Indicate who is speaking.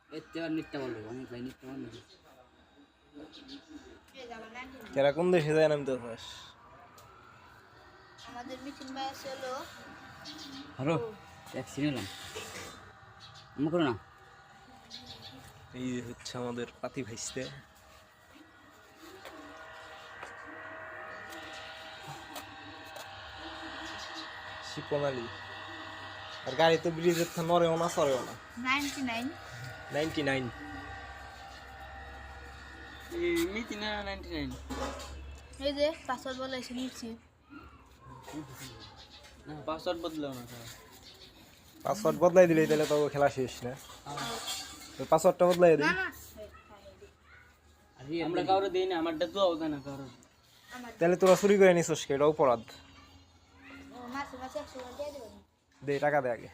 Speaker 1: এতে আর নিতে বলবো আমি ভাই নিতে বলবো
Speaker 2: কেরা কোন দেশে যায় নামতে চাস?
Speaker 3: আমাদের মিঠুন ভাই আছে হলো
Speaker 1: হ্যালো ট্যাক্সি নিলাম আমি করো না
Speaker 2: এই হচ্ছে আমাদের পাতি ভাইস্তে। শিপন আলী আর গাড়ি তো ব্রিজের থেকে নড়েও না সরেও না।
Speaker 3: 99
Speaker 2: 99
Speaker 1: এই মিতি না 99
Speaker 3: এই যে পাসওয়ার্ড বলে এসে নিচ্ছি
Speaker 1: না পাসওয়ার্ড বদলাও না
Speaker 2: পাসওয়ার্ড বদলাই দিলে তাহলে তো খেলা শেষ না। তো পাসওয়ার্ডটা বদলাই দিই।
Speaker 3: না না
Speaker 1: আমরা কাউরে দেই না আমারটা তো হবে না কারো
Speaker 2: তাহলে তোরা চুরি করে নিছস কে? এটা অপরাধ।
Speaker 3: মাসে মাসে 100 টাকা দিয়ে দেবেন
Speaker 2: দে টাকা দে আগে।